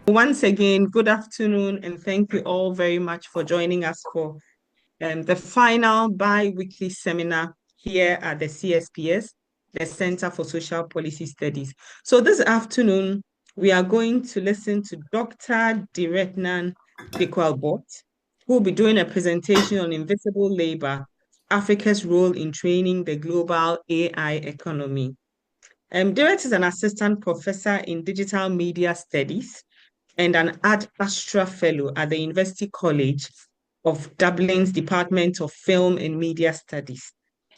Once again, good afternoon, and thank you all very much for joining us for the final bi-weekly seminar here at the CSPS, the Center for Social Policy Studies. So this afternoon, we are going to listen to Dr. Dikwal-Bot, who will be doing a presentation on invisible labor, Africa's role in training the global AI economy. Direct is an assistant professor in digital media studies and an Ad Astra Fellow at the University College of Dublin's Department of Film and Media Studies.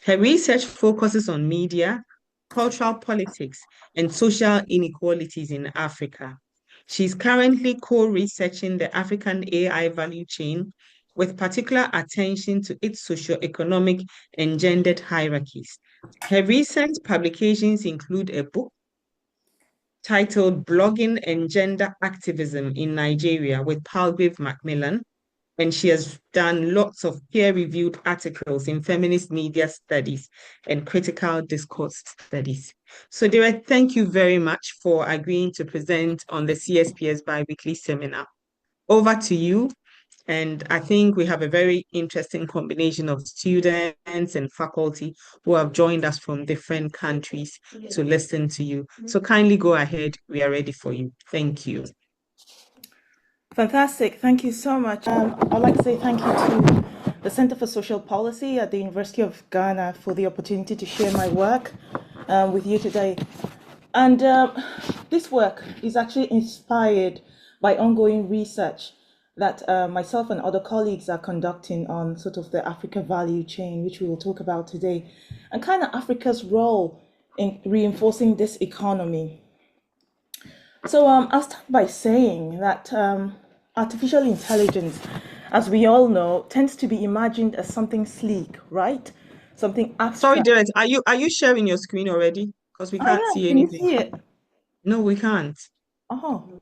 Her research focuses on media, cultural politics, and social inequalities in Africa. She's currently co-researching the African AI value chain with particular attention to its socio-economic and gendered hierarchies. Her recent publications include a book titled Blogging and Gender Activism in Nigeria with Palgrave Macmillan, and she has done lots of peer-reviewed articles in feminist media studies and critical discourse studies. So, Dira, thank you very much for agreeing to present on the CSPS bi-weekly seminar. Over to you. And I think we have a very interesting combination of students and faculty who have joined us from different countries to listen to you. So kindly go ahead. We are ready for you. Thank you. Fantastic. Thank you so much. I'd like to say thank you to the Center for Social Policy at the University of Ghana for the opportunity to share my work with you today. And this work is actually inspired by ongoing research that myself and other colleagues are conducting on sort of the Africa value chain, which we will talk about today, and kind of Africa's role in reinforcing this economy. So I'll start by saying that artificial intelligence, as we all know, tends to be imagined as something sleek, right? Something Sorry, abstract. Derek, are you sharing your screen already? Because we Oh can't yeah, see can you anything. see it? No, we can't. Oh,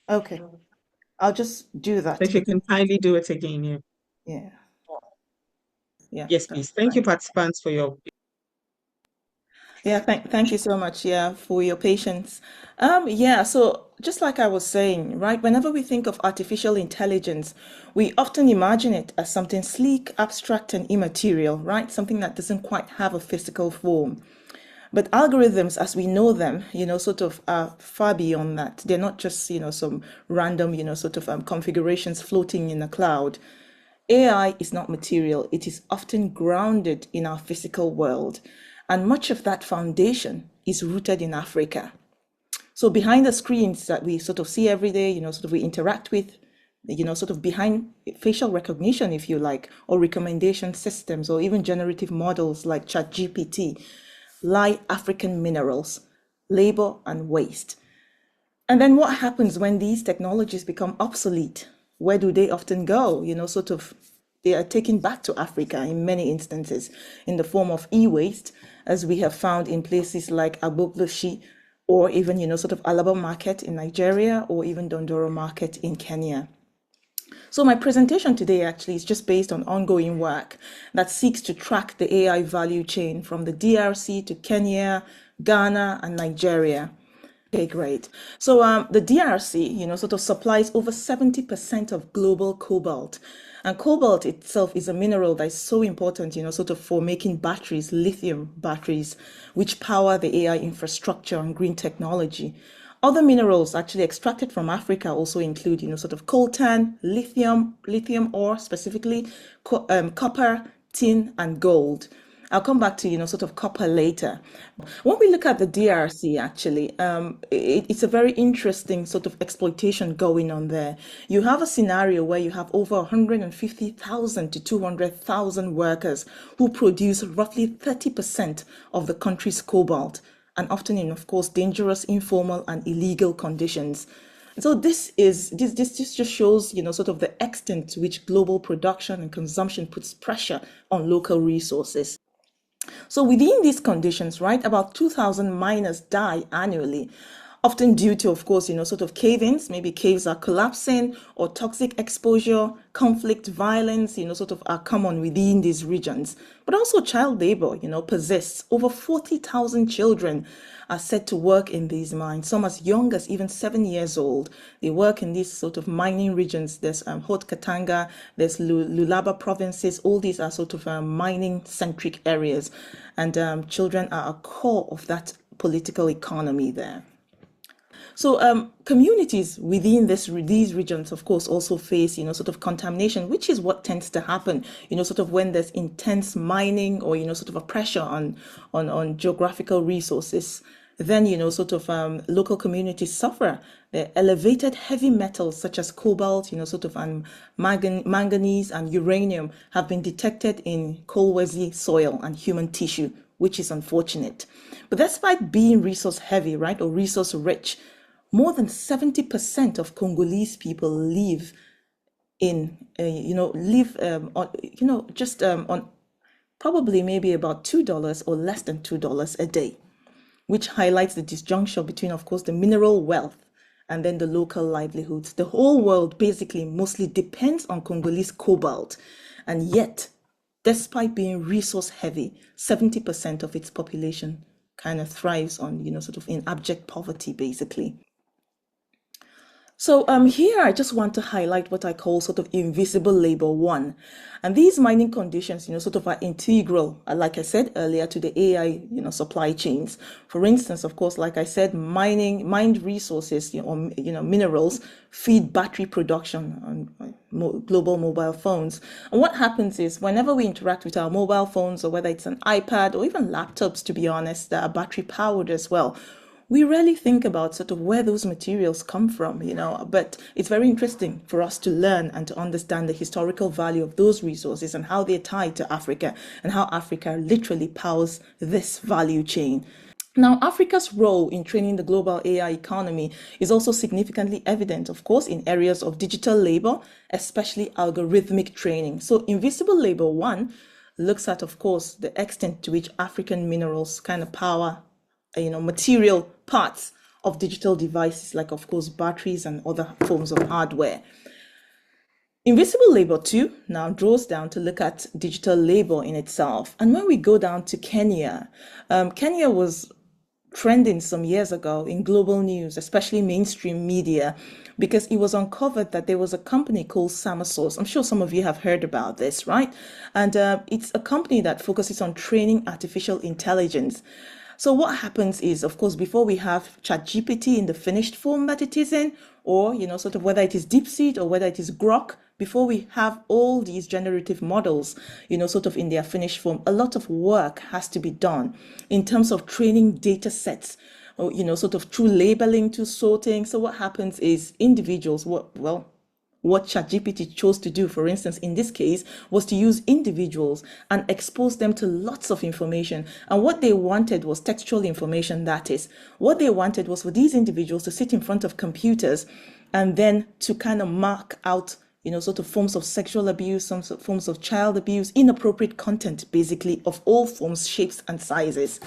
okay. I'll just do So that. if you can kindly do it again, yeah. Yeah, yeah, Yes, that's please. Thank you, fine. participants, for your. Yeah, thank you so much, yeah, for your patience. Yeah, so just like I was saying, right, whenever we think of artificial intelligence, we often imagine it as something sleek, abstract, and immaterial, right? Something that doesn't quite have a physical form. But algorithms, as we know them, sort of are far beyond that. They're not just, some random, sort of configurations floating in a cloud. AI is not material, it is often grounded in our physical world. And much of that foundation is rooted in Africa. So behind the screens that we sort of see every day, sort of we interact with, sort of behind facial recognition, if you like, or recommendation systems, or even generative models like ChatGPT, lie African minerals, labor, and waste. And then what happens when these technologies become obsolete? Where do they often go? Sort of they are taken back to Africa in many instances in the form of e-waste, as we have found in places like Agbogbloshie, or even, sort of Alaba market in Nigeria, or even Dondoro market in Kenya. So my presentation today actually is just based on ongoing work that seeks to track the AI value chain from the DRC to Kenya, Ghana, and Nigeria. Okay, great. So the DRC, sort of supplies over 70% of global cobalt. And cobalt itself is a mineral that is so important, sort of for making batteries, lithium batteries, which power the AI infrastructure and green technology. Other minerals actually extracted from Africa also include, sort of coltan, lithium ore specifically, copper, tin, and gold. I'll come back to, sort of copper later. When we look at the DRC, actually, it's a very interesting sort of exploitation going on there. You have a scenario where you have over 150,000 to 200,000 workers who produce roughly 30% of the country's cobalt, and often in, of course, dangerous, informal, and illegal conditions. So this just shows, sort of the extent to which global production and consumption puts pressure on local resources. So within these conditions, right, about 2,000 miners die annually. often due to, of course, sort of cave-ins, maybe caves are collapsing, or toxic exposure, conflict, violence, sort of are common within these regions. But also child labor, persists. Over 40,000 children are said to work in these mines, some as young as even 7 years old. They work in these sort of mining regions. There's Haute Katanga, there's Lualaba provinces. All these are sort of mining-centric areas. And children are a core of that political economy there. So communities within these regions, of course, also face, sort of contamination, which is what tends to happen, sort of when there's intense mining or, sort of a pressure on geographical resources. Then, sort of local communities suffer. The elevated heavy metals such as cobalt, sort of manganese and uranium have been detected in Kolwezi soil and human tissue, which is unfortunate. But despite being resource heavy, right, or resource rich, more than 70% of Congolese people live on, just on probably maybe about $2 or less than $2 a day, which highlights the disjunction between, of course, the mineral wealth and then the local livelihoods. The whole world basically mostly depends on Congolese cobalt, and yet, despite being resource heavy, 70% of its population kind of thrives on, sort of in abject poverty, basically. So here I just want to highlight what I call sort of invisible labor one. And these mining conditions, sort of are integral, like I said earlier, to the AI, supply chains. For instance, of course, like I said, mined resources, minerals feed battery production on global mobile phones. And what happens is whenever we interact with our mobile phones, or whether it's an iPad or even laptops, to be honest, that are battery powered as well, we rarely think about sort of where those materials come from, but it's very interesting for us to learn and to understand the historical value of those resources and how they're tied to Africa and how Africa literally powers this value chain. Now, Africa's role in training the global AI economy is also significantly evident, of course, in areas of digital labor, especially algorithmic training. So, Invisible Labor One looks at, of course, the extent to which African minerals kind of power material parts of digital devices, like of course batteries and other forms of hardware. Invisible Labor 2 now draws down to look at digital labor in itself. And when we go down to Kenya, Kenya was trending some years ago in global news, especially mainstream media, because it was uncovered that there was a company called Samasource. I'm sure some of you have heard about this, right? And it's a company that focuses on training artificial intelligence. So what happens is, of course, before we have ChatGPT in the finished form that it is in, or, sort of whether it is DeepSeek or whether it is Grok, before we have all these generative models, sort of in their finished form, a lot of work has to be done in terms of training data sets, or, sort of through labeling to sorting. So what happens is individuals, what ChatGPT chose to do, for instance, in this case, was to use individuals and expose them to lots of information. And what they wanted was textual information, that is. What they wanted was for these individuals to sit in front of computers and then to kind of mark out, sort of forms of sexual abuse, some forms of child abuse, inappropriate content, basically, of all forms, shapes, and sizes.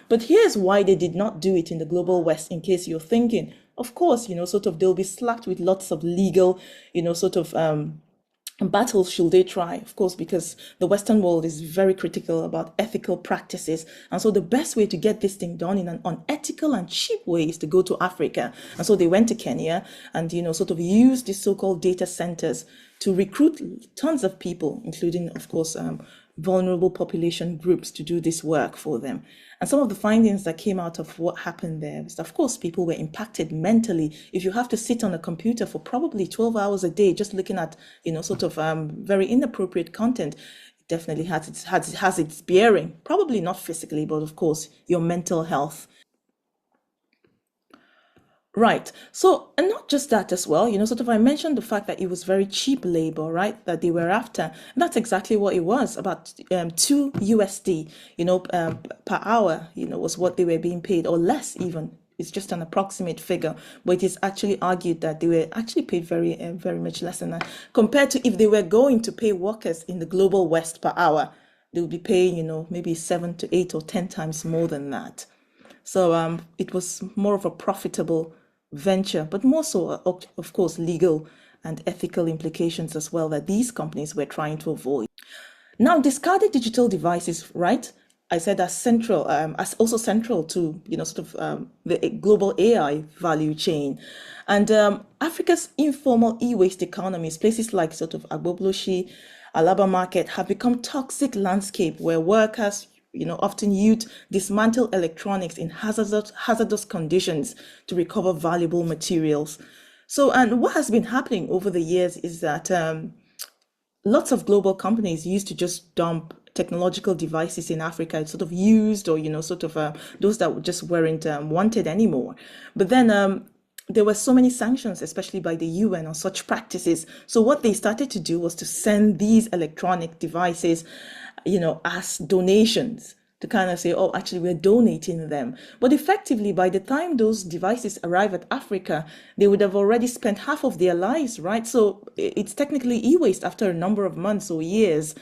But here's why they did not do it in the global West, in case you're thinking. Of course, sort of they'll be slapped with lots of legal, sort of battles should they try, of course, because the Western world is very critical about ethical practices. And so the best way to get this thing done in an unethical and cheap way is to go to Africa. And so they went to Kenya and, sort of used these so-called data centers to recruit tons of people, including, of course, vulnerable population groups, to do this work for them. And some of the findings that came out of what happened there was, of course, people were impacted mentally. If you have to sit on a computer for probably 12 hours a day, just looking at, sort of very inappropriate content, it definitely has its bearing, probably not physically, but of course, your mental health. Right. So, and not just that as well, sort of I mentioned the fact that it was very cheap labor, right, that they were after. And that's exactly what it was, about 2 USD, per hour, was what they were being paid, or less even. It's just an approximate figure, but it is actually argued that they were actually paid very, very much less than that, compared to if they were going to pay workers in the global West per hour, they would be paying, maybe 7 to 8 or 10 times more than that. So it was more of a profitable venture, but more so, of course, legal and ethical implications as well that these companies were trying to avoid. Now, discarded digital devices, right? I said as central, as also central to the global AI value chain, and Africa's informal e-waste economies, places like sort of Agbogbloshie, Alaba Market, have become toxic landscape where workers, often youth, dismantle electronics in hazardous conditions to recover valuable materials. So, and what has been happening over the years is that lots of global companies used to just dump technological devices in Africa. It's sort of used or, those that just weren't wanted anymore. But then there were so many sanctions, especially by the UN, on such practices. So what they started to do was to send these electronic devices, as donations to kind of say, oh, actually, we're donating them. But effectively, by the time those devices arrive at Africa, they would have already spent half of their lives, right? So it's technically e-waste after a number of months or years.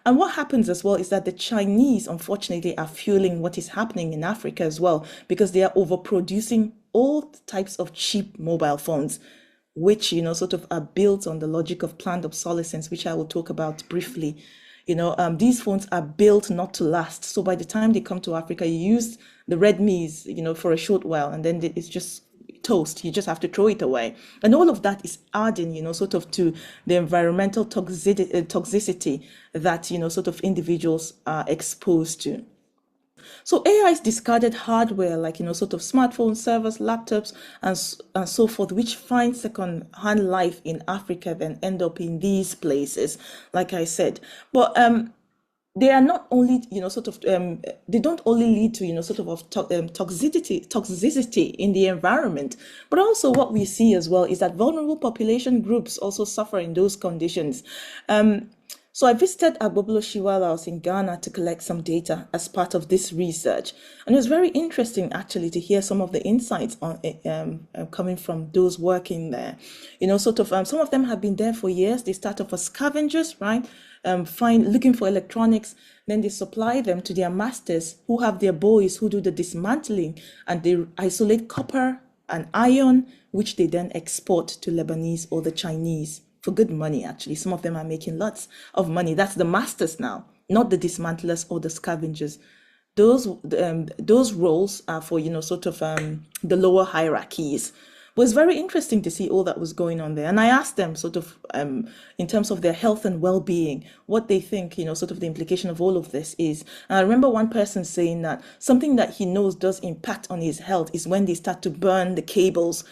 And what happens as well is that the Chinese, unfortunately, are fueling what is happening in Africa as well, because they are overproducing all types of cheap mobile phones, which, are built on the logic of planned obsolescence, which I will talk about briefly. These phones are built not to last. So by the time they come to Africa, you use the Redmi's, for a short while, and then it's just toast. You just have to throw it away. And all of that is adding, to the environmental toxicity that, individuals are exposed to. So AI's discarded hardware like, smartphones, servers, laptops, and so forth, which find second-hand life in Africa, then end up in these places, like I said. But they are not only, they don't only lead to, toxicity in the environment, but also what we see as well is that vulnerable population groups also suffer in those conditions. So I visited Agbogbloshie while I was in Ghana to collect some data as part of this research. And it was very interesting actually to hear some of the insights on coming from those working there. Some of them have been there for years. They start off as scavengers, right? Looking for electronics, then they supply them to their masters who have their boys who do the dismantling, and they isolate copper and iron, which they then export to Lebanese or the Chinese for good money. Actually, some of them are making lots of money. That's the masters now, not the dismantlers or the scavengers. Those roles are for the lower hierarchies. It was very interesting to see all that was going on there. And I asked them in terms of their health and well-being, what they think, the implication of all of this is. And I remember one person saying that something that he knows does impact on his health is when they start to burn the cables.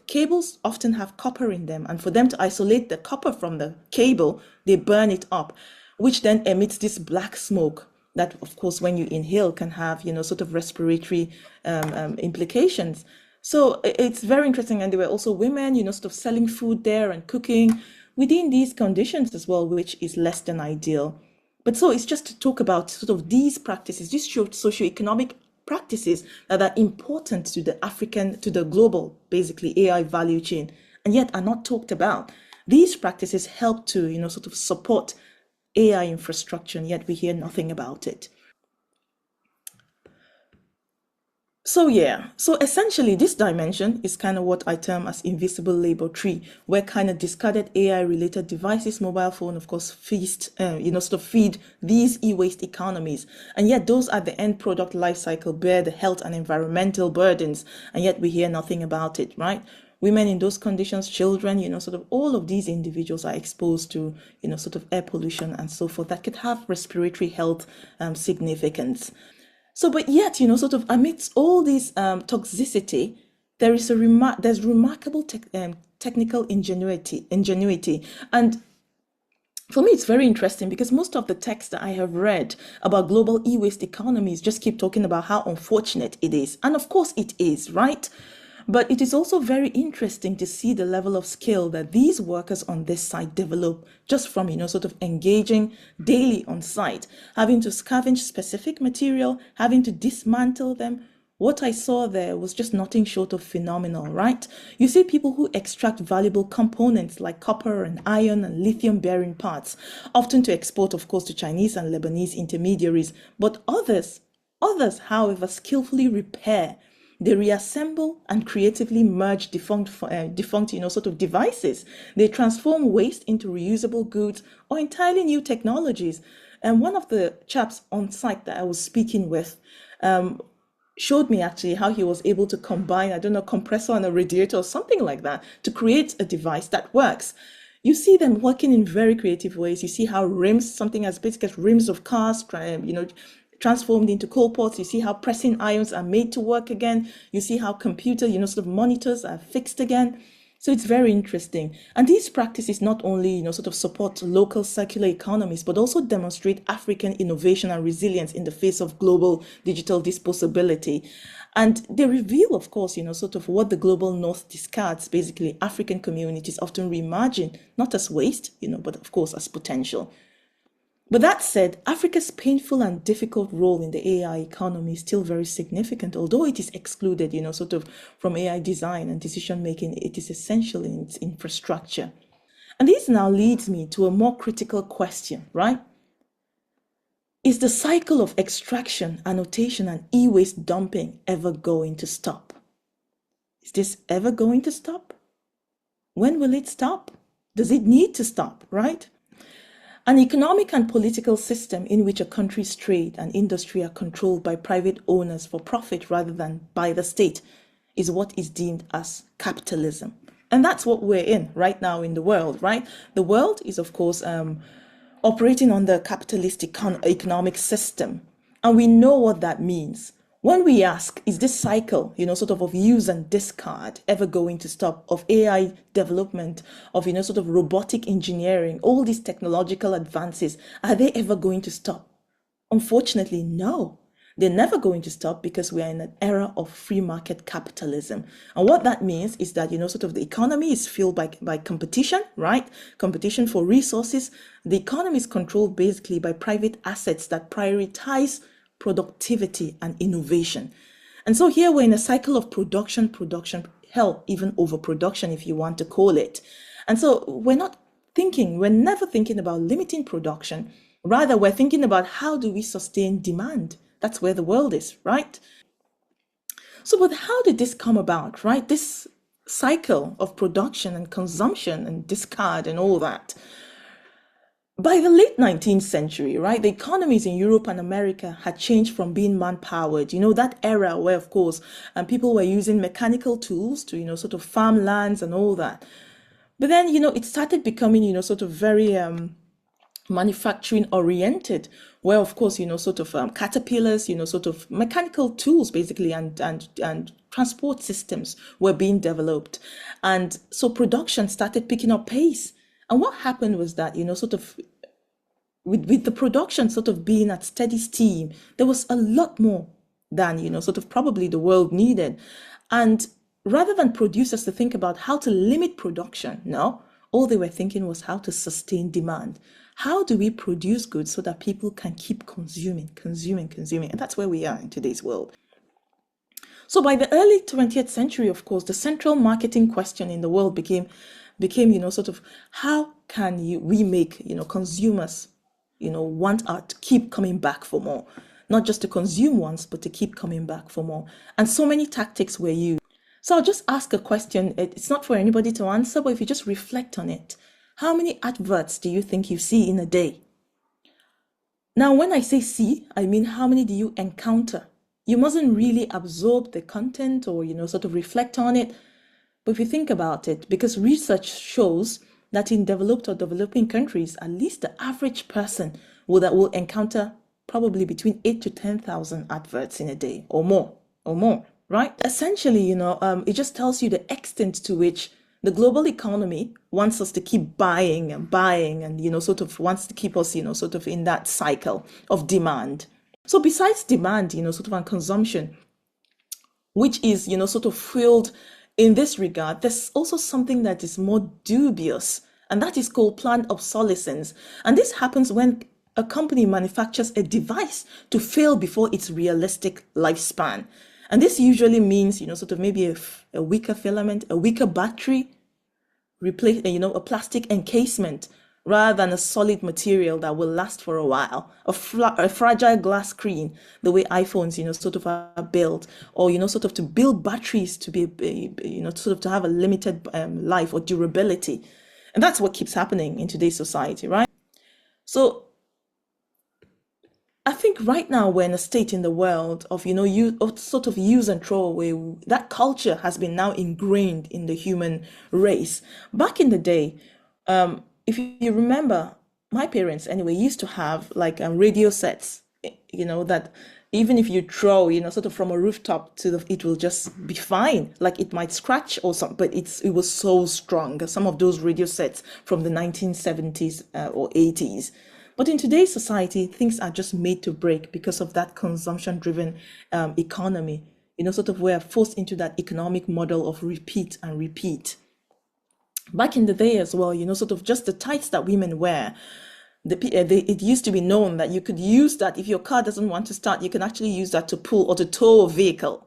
Cables often have copper in them. And for them to isolate the copper from the cable, they burn it up, which then emits this black smoke that, of course, when you inhale can have, respiratory implications. So it's very interesting. And there were also women, selling food there and cooking within these conditions as well, which is less than ideal. But so it's just to talk about these practices, these socioeconomic practices that are important to the global, basically AI value chain, and yet are not talked about. These practices help to, support AI infrastructure, and yet we hear nothing about it. So essentially this dimension is kind of what I term as invisible labor tree, where kind of discarded AI related devices, mobile phone, of course, feed these e-waste economies. And yet those at the end product life cycle bear the health and environmental burdens, and yet we hear nothing about it, right? Women in those conditions, children, all of these individuals are exposed to, air pollution and so forth that could have respiratory health significance. So, but yet, amidst all this toxicity, there's remarkable technical ingenuity. And for me, it's very interesting because most of the texts that I have read about global e-waste economies just keep talking about how unfortunate it is. And of course it is, right? But it is also very interesting to see the level of skill that these workers on this site develop just from, engaging daily on site, having to scavenge specific material, having to dismantle them. What I saw there was just nothing short of phenomenal, right? You see people who extract valuable components like copper and iron and lithium bearing parts, often to export, of course, to Chinese and Lebanese intermediaries, but others Others, however, skillfully repair. They reassemble and creatively merge defunct, sort of devices. They transform waste into reusable goods or entirely new technologies. And one of the chaps on site that I was speaking with showed me actually how he was able to combine, I don't know, compressor and a radiator or something like that to create a device that works. You see them working in very creative ways. You see how rims, something as basic as rims of cars, transformed into coal pots. You see how pressing irons are made to work again. You see how computer, sort of monitors are fixed again. So it's very interesting. And these practices not only, sort of support local circular economies, but also demonstrate African innovation and resilience in the face of global digital disposability. And they reveal, of course, sort of what the global north discards. Basically, African communities often reimagine, not as waste, but of course as potential. But that said, Africa's painful and difficult role in the AI economy is still very significant, although it is excluded, sort of from AI design and decision making. It is essential in its infrastructure. And this now leads me to a more critical question, right? Is the cycle of extraction, annotation, and e-waste dumping ever going to stop? Is this ever going to stop? When will it stop? Does it need to stop, right? An economic and political system in which a country's trade and industry are controlled by private owners for profit rather than by the state is what is deemed as capitalism. And that's what we're in right now in the world, right? The world is, of course, operating on the capitalist economic system. And we know what that means. When we ask, is this cycle, sort of use and discard ever going to stop, of AI development, of, sort of robotic engineering, all these technological advances, are they ever going to stop? Unfortunately, no. They're never going to stop because we are in an era of free market capitalism. And what that means is that, sort of the economy is fueled by competition, right? Competition for resources. The economy is controlled basically by private assets that prioritize productivity and innovation. And so here we're in a cycle of production, hell, even overproduction, if you want to call it. And so we're never thinking about limiting production. Rather, we're thinking about how do we sustain demand? That's where the world is, right? So, but how did this come about, right? This cycle of production and consumption and discard and all that. By the late 19th century, right, the economies in Europe and America had changed from being man-powered. That era where, of course, people were using mechanical tools to, sort of farm lands and all that. But then, it started becoming, sort of very manufacturing oriented, where, of course, sort of caterpillars, sort of mechanical tools, basically, and transport systems were being developed. And so production started picking up pace. And what happened was that, sort of with the production sort of being at steady steam, there was a lot more than, sort of probably the world needed. And rather than producers to think about how to limit production, no, all they were thinking was how to sustain demand. How do we produce goods so that people can keep consuming? And that's where we are in today's world. So by the early 20th century, of course, the central marketing question in the world became, sort of how can we make, consumers, want to keep coming back for more, not just to consume once, but to keep coming back for more. And so many tactics were used. So I'll just ask a question. It's not for anybody to answer, but if you just reflect on it, how many adverts do you think you see in a day? Now, when I say see, I mean how many do you encounter? You mustn't really absorb the content or, sort of reflect on it. But if you think about it, because research shows that in developed or developing countries, at least the average person will encounter probably between 8 to 10,000 adverts in a day or more, right? Essentially, it just tells you the extent to which the global economy wants us to keep buying and, sort of wants to keep us, sort of in that cycle of demand. So besides demand, sort of on consumption, which is, sort of fueled in this regard, there's also something that is more dubious, and that is called planned obsolescence. And this happens when a company manufactures a device to fail before its realistic lifespan. And this usually means, sort of maybe a weaker filament, a weaker battery, replace, a plastic encasement, rather than a solid material that will last for a while. A fragile glass screen, the way iPhones, sort of are built, or, sort of to build batteries to be, sort of to have a limited life or durability. And that's what keeps happening in today's society, right? So I think right now we're in a state in the world of, of sort of use and throw away. That culture has been now ingrained in the human race. Back in the day, if you remember, my parents anyway used to have like radio sets, that even if you throw, sort of from a rooftop to it will just be fine. Like it might scratch or something, but it was so strong. Some of those radio sets from the 1970s or 80s. But in today's society, things are just made to break because of that consumption-driven economy. Sort of we're forced into that economic model of repeat and repeat. Back in the day as well, sort of just the tights that women wear. It used to be known that you could use that if your car doesn't want to start, you can actually use that to pull or to tow a vehicle.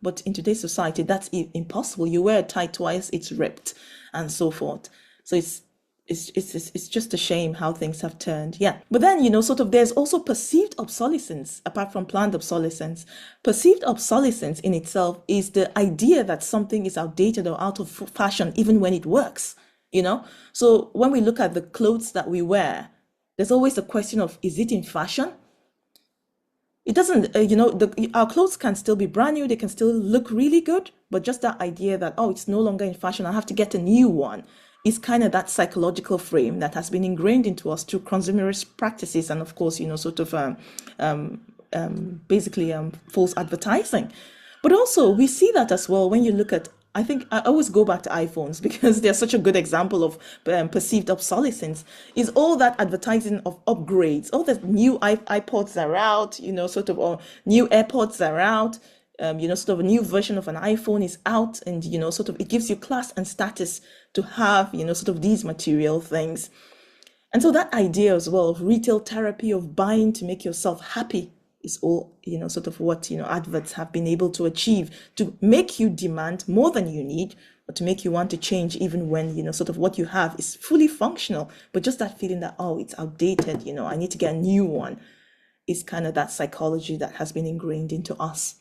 But in today's society, that's impossible. You wear a tie twice, it's ripped, and so forth. So it's just a shame how things have turned. Yeah. But then, sort of there's also perceived obsolescence apart from planned obsolescence. Perceived obsolescence in itself is the idea that something is outdated or out of fashion even when it works, So when we look at the clothes that we wear, there's always the question of, is it in fashion? It doesn't, our clothes can still be brand new, they can still look really good, but just that idea that, oh, it's no longer in fashion, I have to get a new one, is kind of that psychological frame that has been ingrained into us through consumerist practices and, of course, sort of basically false advertising. But also, we see that as well when you look at, I think I always go back to iPhones because they're such a good example of perceived obsolescence, is all that advertising of upgrades, all the new iPods are out, sort of, or new AirPods are out, sort of a new version of an iPhone is out, and, sort of it gives you class and status to have, sort of these material things. And so that idea as well of retail therapy, of buying to make yourself happy, is all, sort of what, adverts have been able to achieve, to make you demand more than you need, or to make you want to change even when, sort of what you have is fully functional, but just that feeling that, oh, it's outdated, I need to get a new one, is kind of that psychology that has been ingrained into us.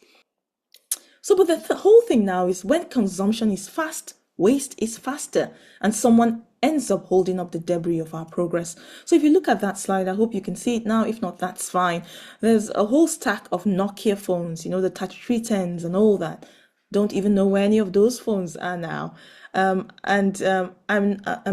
So, but the whole thing now is when consumption is fast, waste is faster, and someone ends up holding up the debris of our progress. So if you look at that slide, I hope you can see it now. If not, that's fine. There's a whole stack of Nokia phones, the 3310s and all that. Don't even know where any of those phones are now. I'm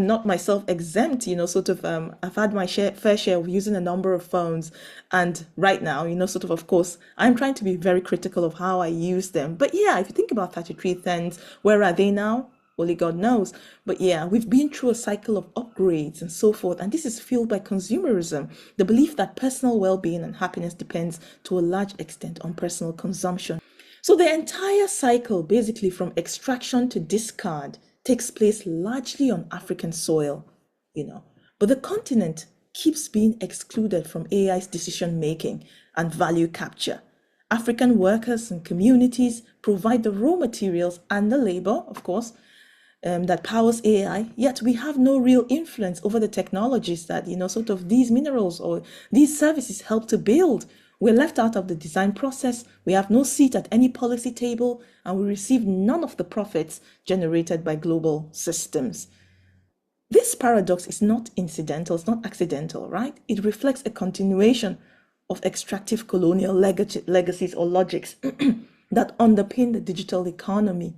not myself exempt, sort of, I've had my fair share of using a number of phones. And right now, sort of course, I'm trying to be very critical of how I use them. But yeah, if you think about 3310s, where are they now? Only God knows. But yeah, we've been through a cycle of upgrades and so forth. And this is fueled by consumerism, the belief that personal well-being and happiness depends to a large extent on personal consumption. So the entire cycle, basically from extraction to discard, takes place largely on African soil, But the continent keeps being excluded from AI's decision making and value capture. African workers and communities provide the raw materials and the labor, of course, that powers AI, yet we have no real influence over the technologies that, sort of these minerals or these services help to build. We're left out of the design process, we have no seat at any policy table, and we receive none of the profits generated by global systems. This paradox is not incidental, it's not accidental, right? It reflects a continuation of extractive colonial legacies or logics that underpin the digital economy.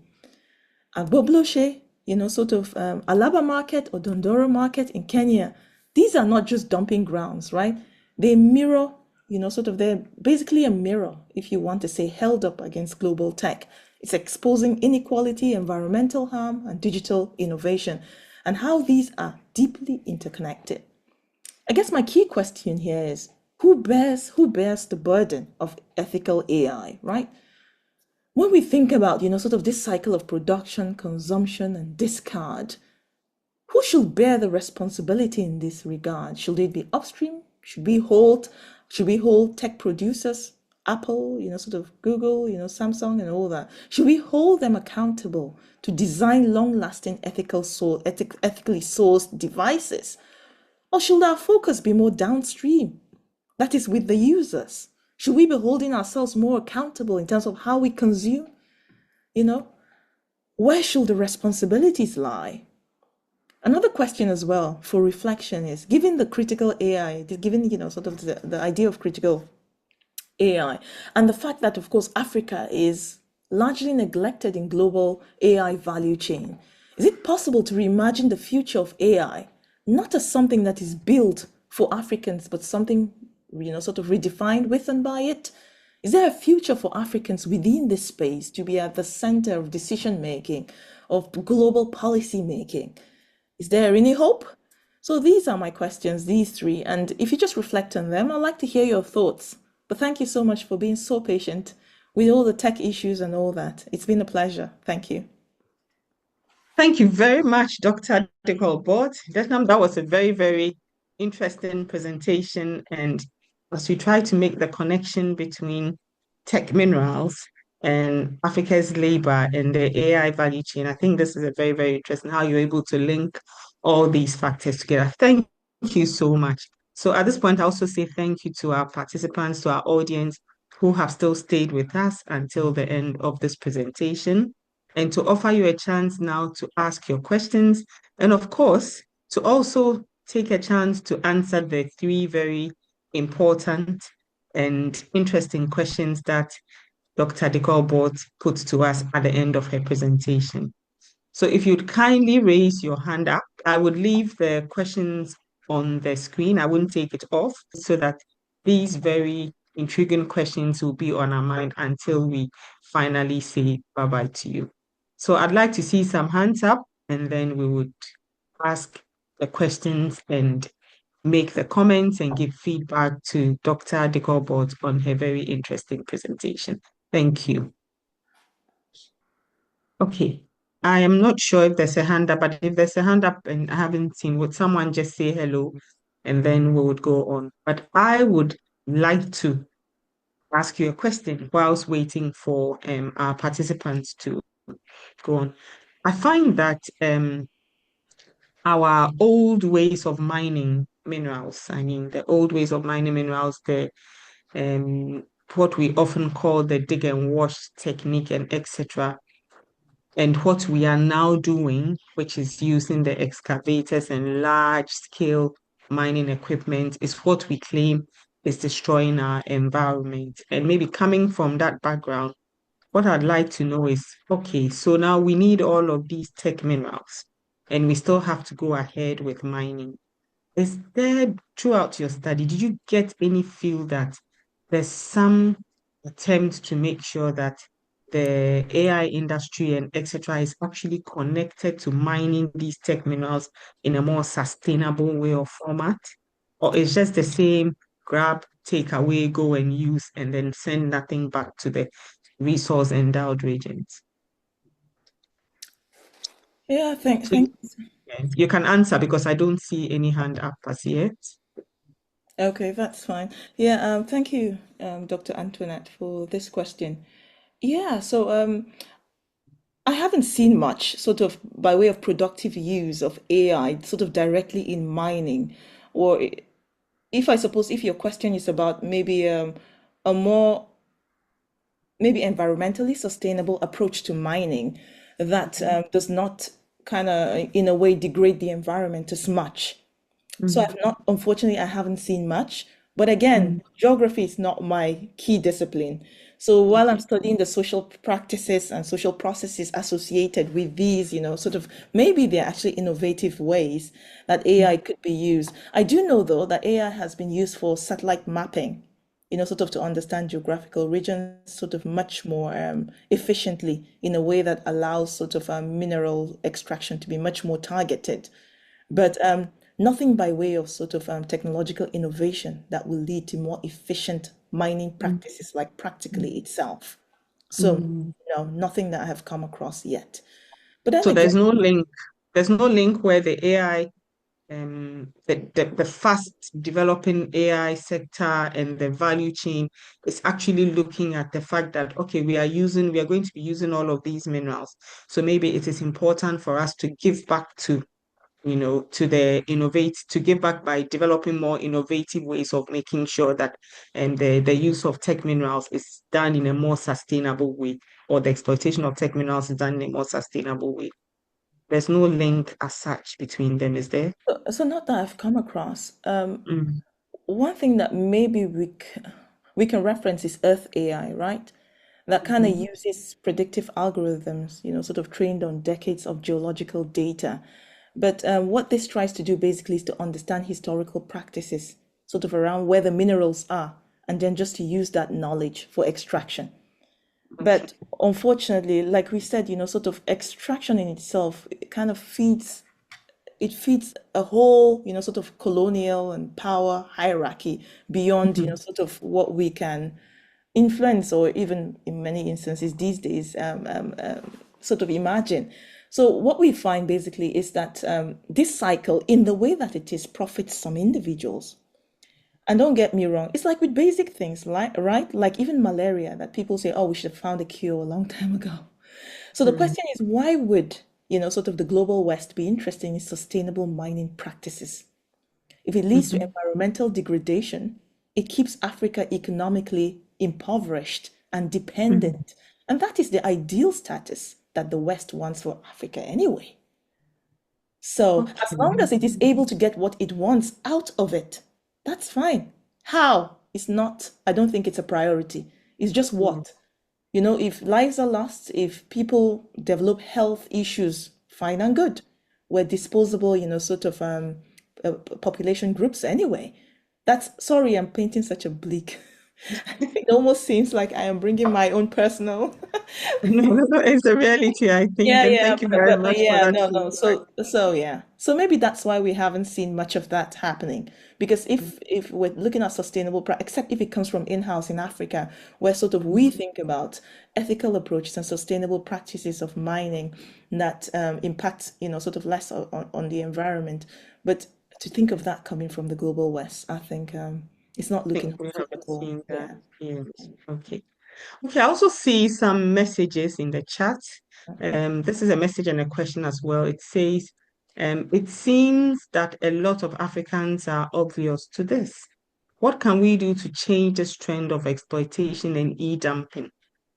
Agbogbloshie, sort of Alaba market or Dondoro market in Kenya, these are not just dumping grounds, right? They mirror, sort of, they're basically a mirror, if you want to say, held up against global tech. It's exposing inequality, environmental harm, and digital innovation, and how these are deeply interconnected. I guess my key question here is, who bears the burden of ethical AI, right? When we think about, sort of this cycle of production, consumption, and discard, who should bear the responsibility in this regard? Should it be upstream? Should we hold tech producers Apple, sort of Google, Samsung and all that? Should we hold them accountable to design long-lasting ethically sourced devices? Or should our focus be more downstream? That is with the users. Should we be holding ourselves more accountable in terms of how we consume? You know, where should the responsibilities lie? Another question as well for reflection is given the critical AI, given, sort of the idea of critical AI, and the fact that, of course, Africa is largely neglected in global AI value chain, is it possible to reimagine the future of AI not as something that is built for Africans, but something, sort of redefined with and by it? Is there a future for Africans within this space to be at the center of decision making, of global policy making? Is there any hope? So these are my questions, these three. And if you just reflect on them, I'd like to hear your thoughts. But thank you so much for being so patient with all the tech issues and all that. It's been a pleasure. Thank you. Thank you very much, Dr. Dikwal-Bot. That was a very, very interesting presentation. And as we try to make the connection between tech minerals and Africa's labor and the AI value chain, I think this is a very, very interesting how you're able to link all these factors together. Thank you so much. So at this point, I also say thank you to our participants, to our audience who have still stayed with us until the end of this presentation, and to offer you a chance now to ask your questions. And of course, to also take a chance to answer the three very important and interesting questions that Dr. Dikwal-Bot put to us at the end of her presentation. So if you'd kindly raise your hand up, I would leave the questions on the screen. I wouldn't take it off so that these very intriguing questions will be on our mind until we finally say bye-bye to you. So I'd like to see some hands up, and then we would ask the questions and make the comments and give feedback to Dr. Dikwal-Bot on her very interesting presentation. Thank you. Okay. I am not sure if there's a hand up, but if there's a hand up and I haven't seen, would someone just say hello and then we would go on? But I would like to ask you a question whilst waiting for our participants to go on. I find that our old ways of mining minerals, I mean, the old ways of mining minerals, the what we often call the dig and wash technique and etc., and what we are now doing, which is using the excavators and large scale mining equipment, is what we claim is destroying our environment. And maybe coming from that background, what I'd like to know is, okay, so now we need all of these tech minerals, and we still have to go ahead with mining. Is there, throughout your study, did you get any feel that there's some attempt to make sure that the AI industry and etc. is actually connected to mining these tech minerals in a more sustainable way or format? Or it's just the same grab, take away, go and use, and then send nothing back to the resource endowed regions? Yeah, So thank. you can answer because I don't see any hand up as yet. Okay, that's fine. Yeah, thank you, Dr. Antoinette, for this question. Yeah, so I haven't seen much sort of by way of productive use of AI sort of directly in mining, or if I suppose if your question is about maybe a more maybe environmentally sustainable approach to mining that does not kind of in a way degrade the environment as much. So Mhm. I've not, unfortunately, I haven't seen much. But again, Mhm. geography is not my key discipline. So while I'm Okay. studying the social practices and social processes associated with these, sort of maybe they're actually innovative ways that AI could be used. I do know though that AI has been used for satellite mapping, sort of to understand geographical regions sort of much more efficiently in a way that allows sort of mineral extraction to be much more targeted. But nothing by way of sort of technological innovation that will lead to more efficient mining practices, like practically itself. So, Mhm. no, nothing that I have come across yet. But then So again, there's no link. There's no link where the AI the fast developing AI sector and the value chain is actually looking at the fact that, okay, we are going to be using all of these minerals. So maybe it is important for us to give back to, to give back by developing more innovative ways of making sure that the use of tech minerals is done in a more sustainable way, or the exploitation of tech minerals is done in a more sustainable way. There's no link as such between them, is there? So not that I've come across. Mm, One thing that maybe we can reference is Earth AI, right? That kind of mhm, uses predictive algorithms, sort of trained on decades of geological data. But what this tries to do basically is to understand historical practices, sort of around where the minerals are, and then just to use that knowledge for extraction. okay. But unfortunately, like we said, sort of extraction in itself, it kind of feeds a whole, sort of colonial and power hierarchy beyond, Mhm, sort of what we can influence or even in many instances these days sort of imagine. So what we find basically is that this cycle, in the way that it is, profits some individuals. And don't get me wrong, it's like with basic things, like right, like even malaria, that people say, oh, we should have found a cure a long time ago. So the mm, question is, why would, sort of the global West be interested in sustainable mining practices? If it leads to mhm, environmental degradation, it keeps Africa economically impoverished and mhm. dependent. And that is the ideal status that the West wants for Africa anyway. So as long Okay. as it is able to get what it wants out of it, that's fine. How is not, I don't think it's a priority. It's just Mm, what. If lives are lost, if people develop health issues, fine and good. We're disposable, sort of population groups anyway. That's, sorry, I'm painting such a bleak. It almost seems like I am bringing my own personal. No, no, no, it's a reality, I think, Yeah, and yeah, thank you very but much for yeah, that no, no. feedback. So yeah. So maybe that's why we haven't seen much of that happening. Because if we're looking at sustainable, except if it comes from in-house in Africa, where sort of we think about ethical approaches and sustainable practices of mining that impact, sort of less on the environment. But to think of that coming from the global West, I think it's not I think looking we hopeful at haven't all. seen that Yeah. yet. Okay. Okay, I also see some messages in the chat. This is a message and a question as well. It says, it seems that a lot of Africans are obvious to this. What can we do to change this trend of exploitation and e-dumping,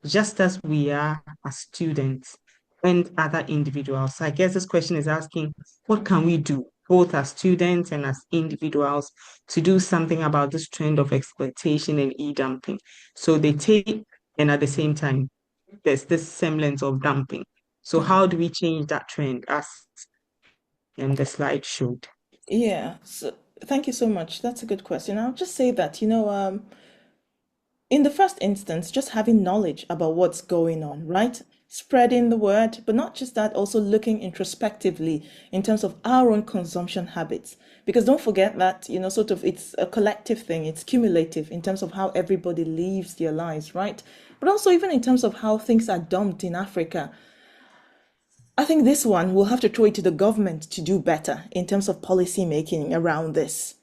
just as we are as students and other individuals? So I guess this question is asking, what can we do, both as students and as individuals, to do something about this trend of exploitation and e-dumping? So they take, and at the same time, there's this semblance of dumping. So how do we change that trend, as the slide showed? Yeah. So thank you so much. That's a good question. I'll just say that, in the first instance, just having knowledge about what's going on, right? Spreading the word, but not just that, also looking introspectively in terms of our own consumption habits. Because don't forget that, sort of it's a collective thing, it's cumulative in terms of how everybody lives their lives, right? But also, even in terms of how things are dumped in Africa. I think this one we'll have to throw it to the government to do better in terms of policy making around this.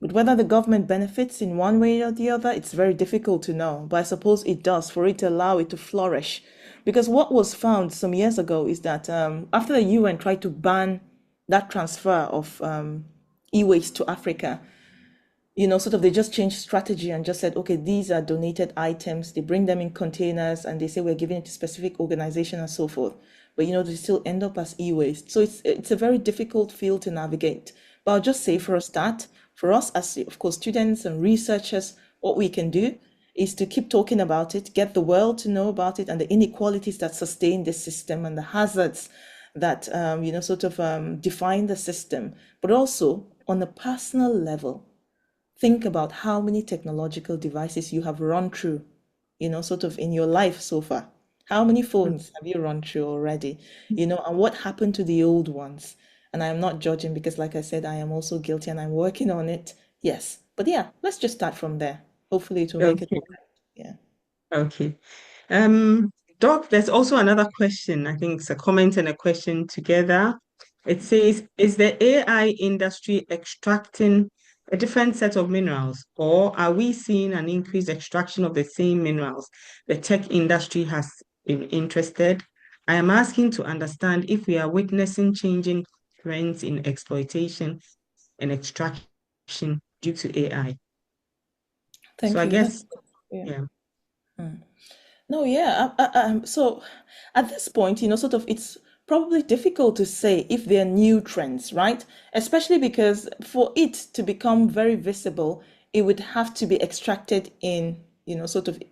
But whether the government benefits in one way or the other, it's very difficult to know. But I suppose it does for it to allow it to flourish. Because what was found some years ago is that after the UN tried to ban that transfer of e-waste to Africa, sort of they just changed strategy and just said, okay, these are donated items. They bring them in containers and they say we're giving it to specific organization and so forth. But they still end up as e-waste. So it's a very difficult field to navigate. But I'll just say for a start, for us as of course students and researchers, what we can do is to keep talking about it, get the world to know about it and the inequalities that sustain this system and the hazards that sort of define the system, but also on a personal level think about how many technological devices you have run through, sort of in your life so far. How many phones have you run through already? And what happened to the old ones? And I'm not judging because, like I said, I am also guilty and I'm working on it. Yes. But yeah, let's just start from there. Hopefully it will make it. Okay, Yeah. okay. Um, Doc, there's also another question. I think it's a comment and a question together. It says, is the AI industry extracting a different set of minerals, or are we seeing an increased extraction of the same minerals the tech industry has been interested? I am asking to understand if we are witnessing changing trends in exploitation and extraction due to AI. So Thank I you. That's guess, yeah. yeah. No, yeah. So at this point, sort of it's probably difficult to say if they're new trends, right? Especially because for it to become very visible, it would have to be extracted in, sort of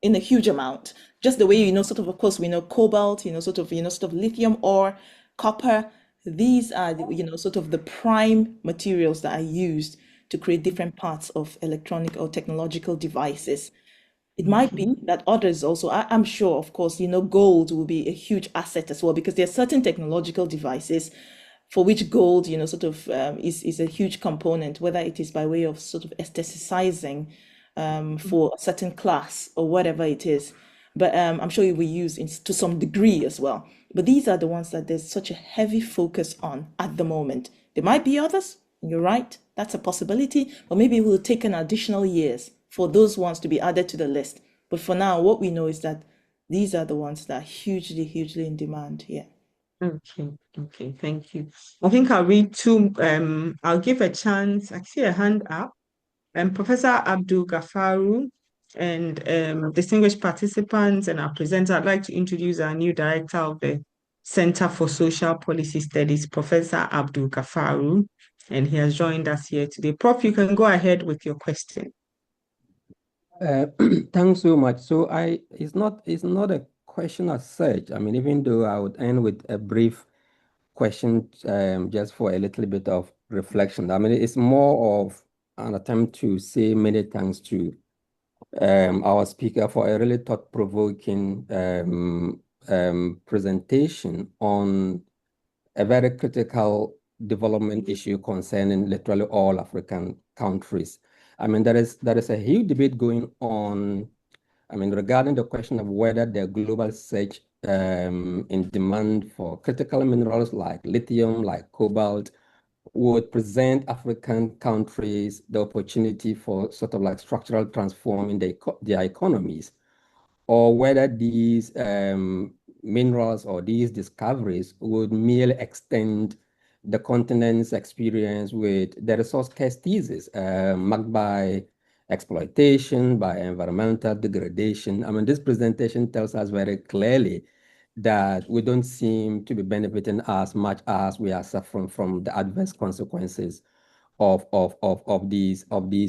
in a huge amount. Just the way, of course, we know cobalt, sort of lithium ore, copper. These are, sort of the prime materials that are used to create different parts of electronic or technological devices. It might Okay. be that others also, I'm sure, of course, gold will be a huge asset as well because there are certain technological devices for which gold, is a huge component, whether it is by way of sort of aestheticizing for a certain class or whatever it is. But I'm sure it will use to some degree as well. But these are the ones that there's such a heavy focus on at the moment. There might be others. You're right. That's a possibility. Or maybe it will take an additional years for those ones to be added to the list. But for now, what we know is that these are the ones that are hugely, hugely in demand. Yeah. Okay, okay, thank you. I think I'll read two, I'll give a chance. I see a hand up. Professor Abdul Gafaru and distinguished participants and our presenter, I'd like to introduce our new director of the Center for Social Policy Studies, Professor Abdul Gafaru, and he has joined us here today. Prof, you can go ahead with your question. Uh, Thanks so much. So it's not a question as such. I mean, even though I would end with a brief question, just for a little bit of reflection. I mean, it's more of an attempt to say many thanks to our speaker for a really thought-provoking presentation on a very critical development issue concerning literally all African countries. I mean, there is a huge debate going on, I mean, regarding the question of whether the global surge in demand for critical minerals like lithium, like cobalt, would present African countries the opportunity for sort of like structural transforming their economies, or whether these minerals or these discoveries would merely extend the continent's experience with the resource scarcities marked by exploitation, by environmental degradation. I mean, this presentation tells us very clearly that we don't seem to be benefiting as much as we are suffering from the adverse consequences of these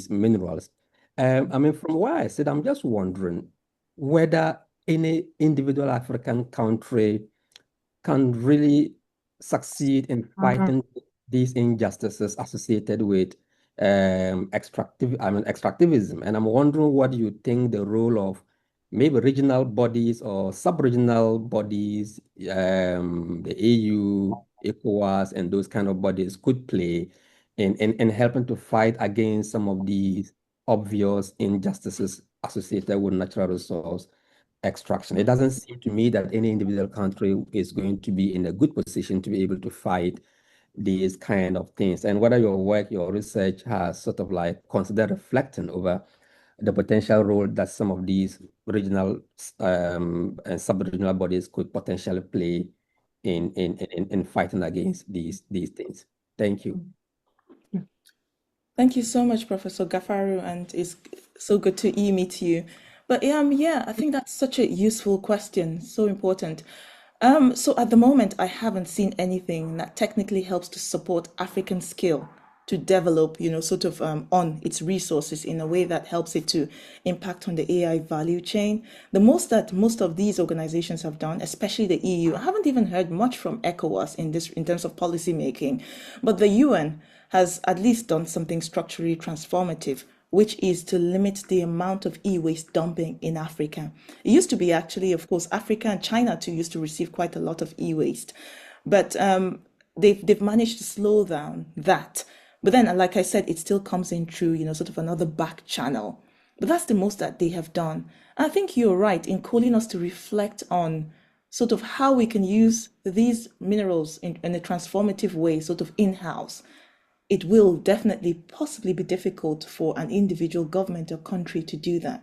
minerals. I mean, from where I sit, I'm just wondering whether any individual African country can really succeed in fighting these injustices associated with extractivism. And I'm wondering what you think the role of maybe regional bodies or sub-regional bodies, the AU, ECOWAS, and those kind of bodies could play in helping to fight against some of these obvious injustices associated with natural resource extraction. It doesn't seem to me that any individual country is going to be in a good position to be able to fight these kind of things. And whether your work, your research has sort of like considered reflecting over the potential role that some of these regional and sub-regional bodies could potentially play in fighting against these things. Thank you. Thank you so much, Professor Gafaru, and it's so good to meet you. But yeah, I think that's such a useful question, so important. So at the moment, I haven't seen anything that technically helps to support African skill to develop, sort of on its resources in a way that helps it to impact on the AI value chain. The most that most of these organizations have done, especially the EU, I haven't even heard much from ECOWAS in terms of policy making, but the UN has at least done something structurally transformative, which is to limit the amount of e-waste dumping in Africa. It used to be actually, of course, Africa and China too used to receive quite a lot of e-waste, but they've managed to slow down that. But then, like I said, it still comes in through, sort of another back channel. But that's the most that they have done. And I think you're right in calling us to reflect on sort of how we can use these minerals in a transformative way, sort of in-house, it will definitely possibly be difficult for an individual government or country to do that.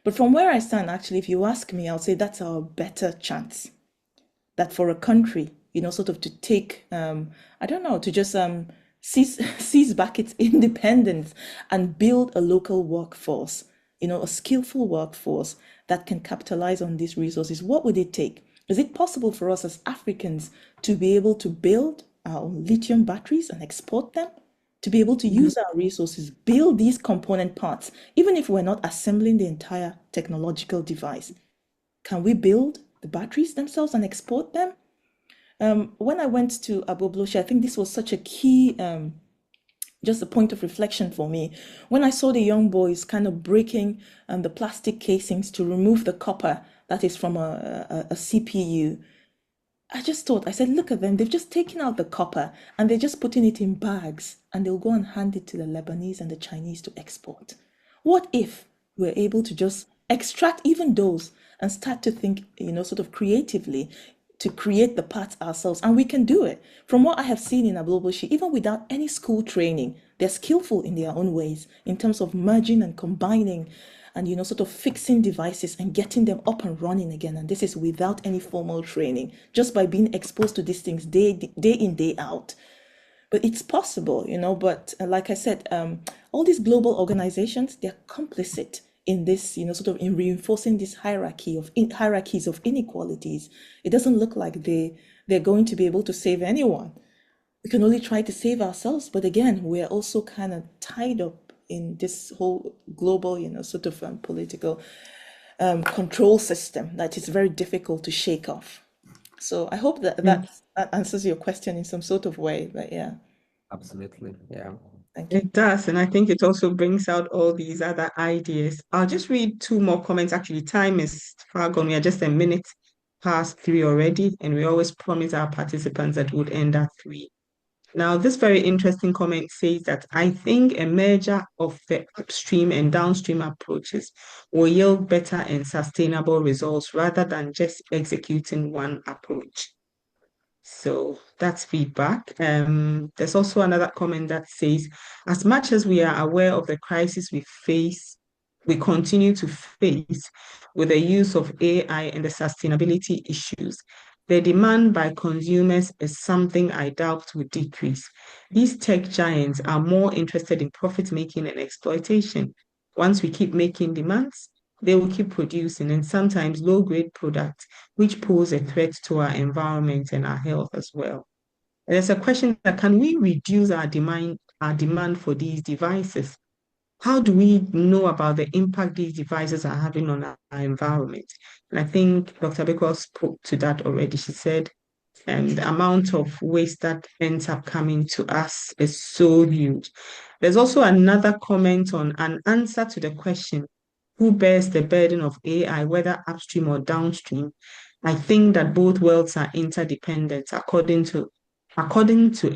But from where I stand, actually, if you ask me, I'll say that's our better chance. That for a country, sort of to take, I don't know, to just seize back its independence and build a local workforce, a skillful workforce that can capitalize on these resources. What would it take? Is it possible for us as Africans to be able to build our own lithium batteries and export them? To be able to use our resources, build these component parts, even if we're not assembling the entire technological device? Can we build the batteries themselves and export them? When I went to Agbogbloshie, I think this was such a key, just a point of reflection for me. When I saw the young boys kind of breaking the plastic casings to remove the copper that is from a CPU, I just thought, I said, look at them. They've just taken out the copper and they're just putting it in bags and they'll go and hand it to the Lebanese and the Chinese to export. What if we're able to just extract even those and start to think, sort of creatively to create the parts ourselves? And we can do it. From what I have seen in Agbogbloshie, even without any school training, they're skillful in their own ways in terms of merging and combining and, sort of fixing devices and getting them up and running again. And this is without any formal training, just by being exposed to these things day in, day out. But it's possible, but like I said, all these global organizations, they're complicit in this, sort of in reinforcing this hierarchies of inequalities. It doesn't look like they're going to be able to save anyone. We can only try to save ourselves. But again, we're also kind of tied up in this whole global, sort of political control system that is very difficult to shake off. So I hope that answers your question in some sort of way. But yeah. Absolutely. Yeah. Thank you. It does. And I think it also brings out all these other ideas. I'll just read two more comments. Actually, time is far gone. We are just a minute past 3 already. And we always promise our participants that we'd end at 3. Now, this very interesting comment says that I think a merger of the upstream and downstream approaches will yield better and sustainable results rather than just executing one approach. So that's feedback. There's also another comment that says, as much as we are aware of the crisis we continue to face with the use of AI and the sustainability issues, the demand by consumers is something I doubt will decrease. These tech giants are more interested in profit making and exploitation. Once we keep making demands, they will keep producing, and sometimes low-grade products, which pose a threat to our environment and our health as well. And there's a question that can we reduce our demand for these devices? How do we know about the impact these devices are having on our environment? And I think Dr. Beko spoke to that already. She said the amount of waste that ends up coming to us is so huge. There's also another comment on an answer to the question, who bears the burden of AI, whether upstream or downstream? I think that both worlds are interdependent. According to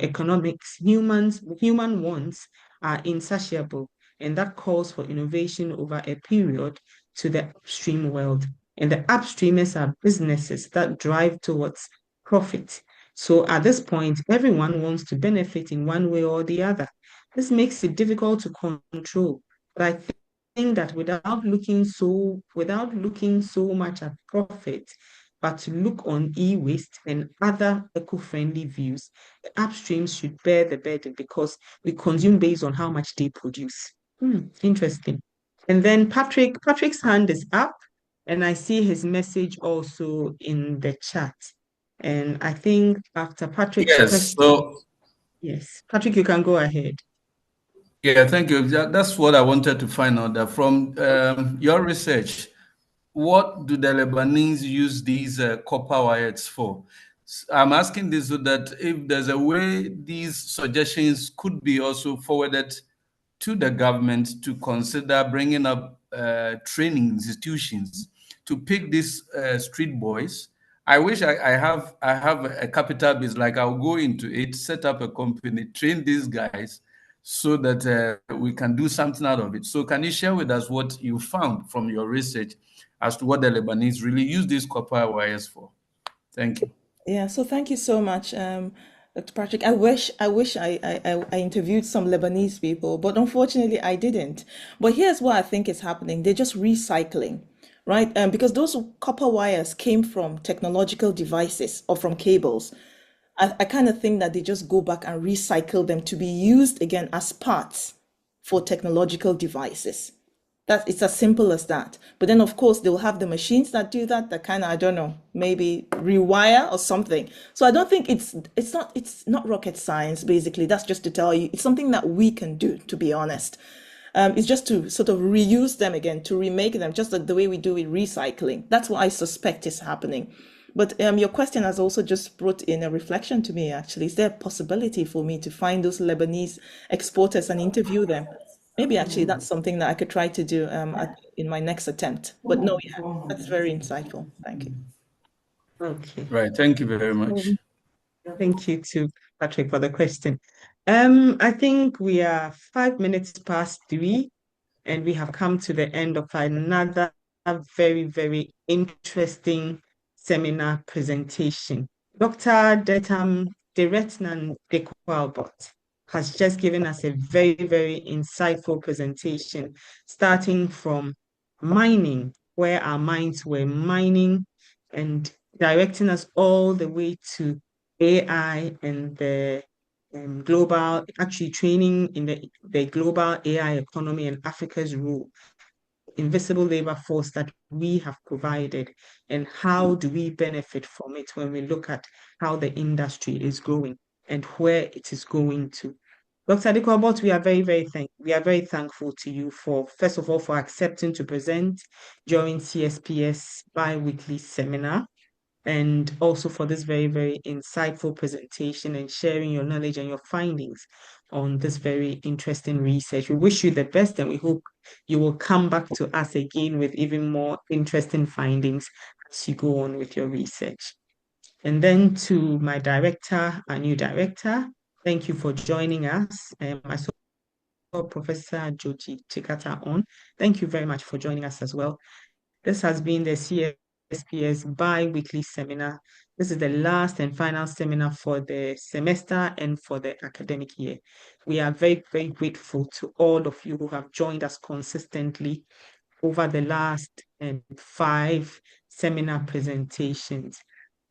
economics, human wants are insatiable, and that calls for innovation over a period to the upstream world. And the upstreamers are businesses that drive towards profit. So at this point, everyone wants to benefit in one way or the other. This makes it difficult to control. But I think that without looking so much at profit, but to look on e-waste and other eco-friendly views, the upstreams should bear the burden because we consume based on how much they produce. Interesting. And then Patrick's hand is up, and I see his message also in the chat. And I think after Patrick's Yes, question, yes, Patrick, you can go ahead. Yeah, thank you. That's what I wanted to find out. That from your research, what do the Lebanese use these copper wires for? I'm asking this so that if there's a way these suggestions could be also forwarded to the government to consider bringing up training institutions to pick these street boys. I wish I have a capital base, like I'll go into it, set up a company, train these guys so that we can do something out of it. So can you share with us what you found from your research as to what the Lebanese really use these copper wires for? Thank you. Yeah, so thank you so much, Dr. Patrick. I wish I interviewed some Lebanese people, but unfortunately I didn't. But here's what I think is happening. They're just recycling, right? Because those copper wires came from technological devices or from cables. I kind of think that they just go back and recycle them to be used again as parts for technological devices. That it's as simple as that. But then of course they'll have the machines that do that, that kind of, I don't know, maybe rewire or something. So I don't think it's not rocket science, basically. That's just to tell you it's something that we can do, to be honest. It's just to sort of reuse them again, to remake them, just like the way we do with recycling. That's what I suspect is happening. But your question has also just brought in a reflection to me, actually. Is there a possibility for me to find those Lebanese exporters and interview them? Maybe actually that's something that I could try to do in my next attempt. But no, yeah, that's very insightful. Thank you. Okay. Right. Thank you very much. Thank you to Patrick for the question. I think we are 5 minutes past 3, and we have come to the end of another very, very interesting seminar presentation. Dr. Diretnan Dikwal-Bot has just given us a very, very insightful presentation, starting from mining, where our minds were mining, and directing us all the way to AI and the global, actually training in the global AI economy and Africa's role, invisible labor force that we have provided, and how do we benefit from it when we look at how the industry is growing and where it is going to. Dr. Dikwal-Bot, we are very thankful to you for, first of all, for accepting to present during CSPS bi-weekly seminar, and also for this very, very insightful presentation and sharing your knowledge and your findings on this very interesting research. We wish you the best, and we hope you will come back to us again with even more interesting findings as you go on with your research. And then to my director, our new director, thank you for joining us. I saw Professor Joji Chikata on. Thank you very much for joining us as well. This has been the CSPS bi-weekly seminar. This is the last and final seminar for the semester and for the academic year. We are very, very grateful to all of you who have joined us consistently over the last 5 seminar presentations.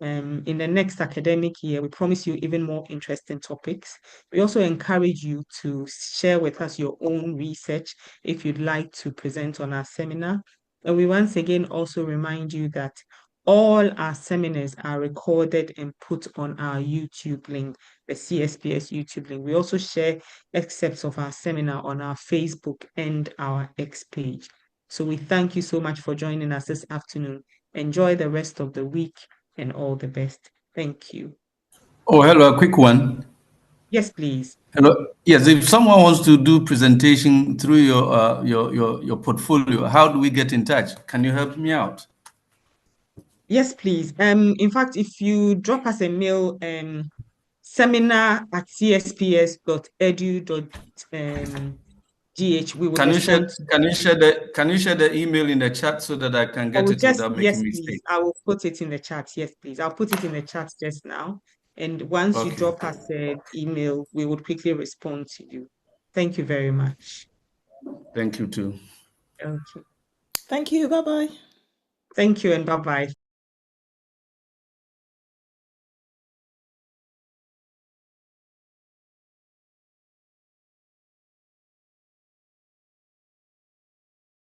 In the next academic year, we promise you even more interesting topics. We also encourage you to share with us your own research if you'd like to present on our seminar. And we once again also remind you that all our seminars are recorded and put on our YouTube link, the CSPS YouTube link. We also share excerpts of our seminar on our Facebook and our X page. So we thank you so much for joining us this afternoon. Enjoy the rest of the week and all the best. Thank you. Oh, hello, a quick one. Yes, please. Hello. Yes, if someone wants to do presentation through your portfolio, how do we get in touch? Can you help me out? Yes, please. In fact, if you drop us a mail, seminar@csps.edu.gh, we will Can you share respond to the email in the chat so that I can I get will it just, without yes, making please. mistakes? I will put it in the chat. Yes, please. I'll put it in the chat just now. And once you Okay. drop us an email, we would quickly respond to you. Thank you very much. Thank you too. Okay. Thank you. Bye-bye. Thank you and bye-bye.